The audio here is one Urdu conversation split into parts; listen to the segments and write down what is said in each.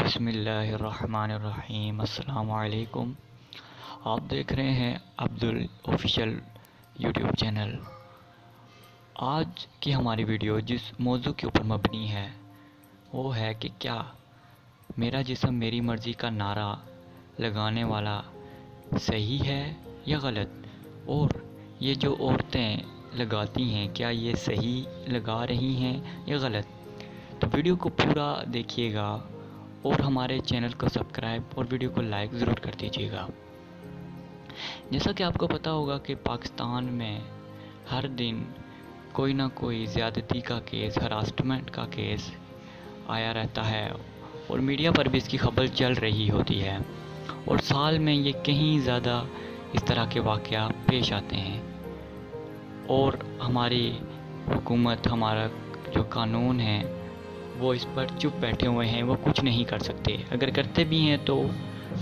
بسم اللہ الرحمن الرحیم۔ السلام علیکم۔ آپ دیکھ رہے ہیں عبدل آفیشیل یوٹیوب چینل۔ آج کی ہماری ویڈیو جس موضوع کے اوپر مبنی ہے وہ ہے کہ کیا میرا جسم میری مرضی کا نعرہ لگانے والا صحیح ہے یا غلط، اور یہ جو عورتیں لگاتی ہیں کیا یہ صحیح لگا رہی ہیں یا غلط۔ تو ویڈیو کو پورا دیکھیے گا اور ہمارے چینل کو سبسکرائب اور ویڈیو کو لائک ضرور کر دیجیے گا۔ جیسا کہ آپ کو پتہ ہوگا کہ پاکستان میں ہر دن کوئی نہ کوئی زیادتی کا کیس، ہراسمنٹ کا کیس آیا رہتا ہے اور میڈیا پر بھی اس کی خبر چل رہی ہوتی ہے، اور سال میں یہ کہیں زیادہ اس طرح کے واقعہ پیش آتے ہیں، اور ہماری حکومت، ہمارا جو قانون ہے وہ اس پر چپ بیٹھے ہوئے ہیں، وہ کچھ نہیں کر سکتے۔ اگر کرتے بھی ہیں تو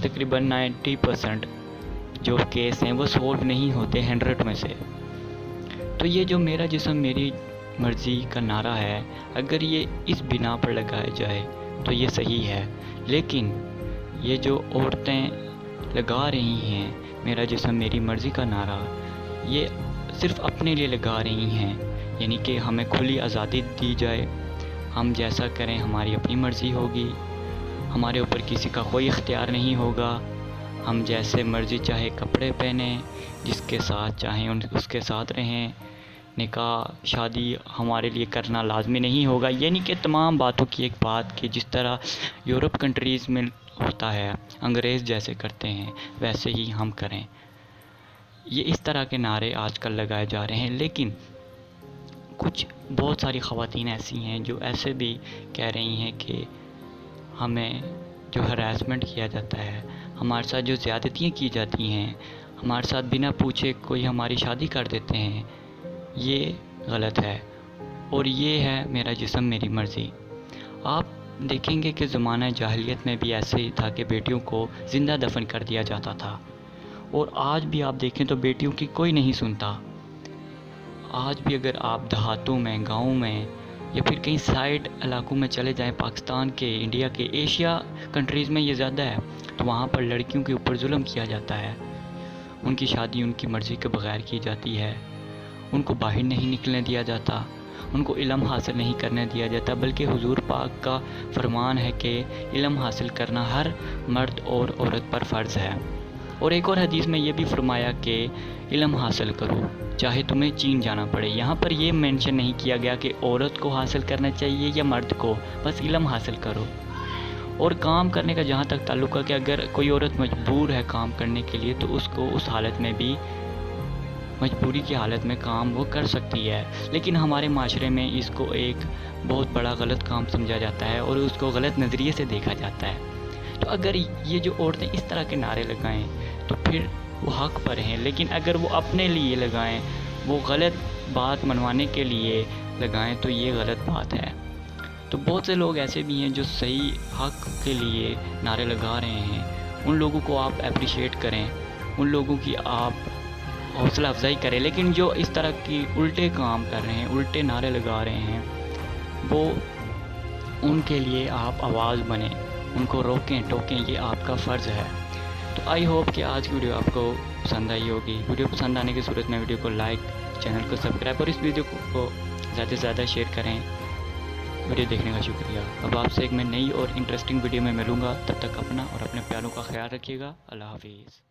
تقریباً 90% جو کیس ہیں وہ سولو نہیں ہوتے 100 میں سے۔ تو یہ جو میرا جسم میری مرضی کا نعرہ ہے، اگر یہ اس بنا پر لگایا جائے تو یہ صحیح ہے، لیکن یہ جو عورتیں لگا رہی ہیں میرا جسم میری مرضی کا نعرہ، یہ صرف اپنے لیے لگا رہی ہیں، یعنی کہ ہمیں کھلی آزادی دی جائے، ہم جیسا کریں ہماری اپنی مرضی ہوگی، ہمارے اوپر کسی کا کوئی اختیار نہیں ہوگا، ہم جیسے مرضی چاہے کپڑے پہنیں، جس کے ساتھ چاہیں اس کے ساتھ رہیں، نکاح شادی ہمارے لیے کرنا لازمی نہیں ہوگا، یعنی کہ تمام باتوں کی ایک بات کہ جس طرح یورپ کنٹریز میں ہوتا ہے، انگریز جیسے کرتے ہیں ویسے ہی ہم کریں۔ یہ اس طرح کے نعرے آج کل لگائے جا رہے ہیں، لیکن کچھ بہت ساری خواتین ایسی ہیں جو ایسے بھی کہہ رہی ہیں کہ ہمیں جو ہراسمنٹ کیا جاتا ہے، ہمارے ساتھ جو زیادتیاں کی جاتی ہیں، ہمارے ساتھ بنا پوچھے کوئی ہماری شادی کر دیتے ہیں، یہ غلط ہے، اور یہ ہے میرا جسم میری مرضی۔ آپ دیکھیں گے کہ زمانہ جاہلیت میں بھی ایسے ہی تھا کہ بیٹیوں کو زندہ دفن کر دیا جاتا تھا، اور آج بھی آپ دیکھیں تو بیٹیوں کی کوئی نہیں سنتا۔ آج بھی اگر آپ دیہاتوں میں، گاؤں میں یا پھر کہیں سائڈ علاقوں میں چلے جائیں، پاکستان کے، انڈیا کے، ایشیا کنٹریز میں یہ زیادہ ہے، تو وہاں پر لڑکیوں کے اوپر ظلم کیا جاتا ہے، ان کی شادی ان کی مرضی کے بغیر کی جاتی ہے، ان کو باہر نہیں نکلنے دیا جاتا، ان کو علم حاصل نہیں کرنے دیا جاتا، بلکہ حضور پاک کا فرمان ہے کہ علم حاصل کرنا ہر مرد اور عورت پر فرض ہے، اور ایک اور حدیث میں یہ بھی فرمایا کہ علم حاصل کرو چاہے تمہیں چین جانا پڑے۔ یہاں پر یہ مینشن نہیں کیا گیا کہ عورت کو حاصل کرنا چاہیے یا مرد کو، بس علم حاصل کرو۔ اور کام کرنے کا جہاں تک تعلق ہے کہ اگر کوئی عورت مجبور ہے کام کرنے کے لیے تو اس کو اس حالت میں بھی، مجبوری کی حالت میں کام وہ کر سکتی ہے، لیکن ہمارے معاشرے میں اس کو ایک بہت بڑا غلط کام سمجھا جاتا ہے اور اس کو غلط نظریے سے دیکھا جاتا ہے۔ تو اگر یہ جو عورتیں اس طرح کے نعرے لگائیں تو پھر وہ حق پر ہیں، لیکن اگر وہ اپنے لیے لگائیں، وہ غلط بات منوانے کے لیے لگائیں تو یہ غلط بات ہے۔ تو بہت سے لوگ ایسے بھی ہیں جو صحیح حق کے لیے نعرے لگا رہے ہیں، ان لوگوں کو آپ اپریشیٹ کریں، ان لوگوں کی آپ حوصلہ افزائی کریں، لیکن جو اس طرح کی الٹے کام کر رہے ہیں، الٹے نعرے لگا رہے ہیں، وہ ان کے لیے آپ آواز بنیں، ان کو روکیں ٹوکیں، یہ آپ کا فرض ہے۔ تو آئی ہوپ کہ آج کی ویڈیو آپ کو پسند آئی ہوگی۔ ویڈیو پسند آنے کی صورت میں ویڈیو کو لائک، چینل کو سبسکرائب اور اس ویڈیو کو زیادہ سے زیادہ شیئر کریں۔ ویڈیو دیکھنے کا شکریہ۔ اب آپ سے ایک میں نئی اور انٹرسٹنگ ویڈیو میں ملوں گا، تب تک اپنا اور اپنے پیاروں کا خیال رکھیے گا۔ اللہ حافظ۔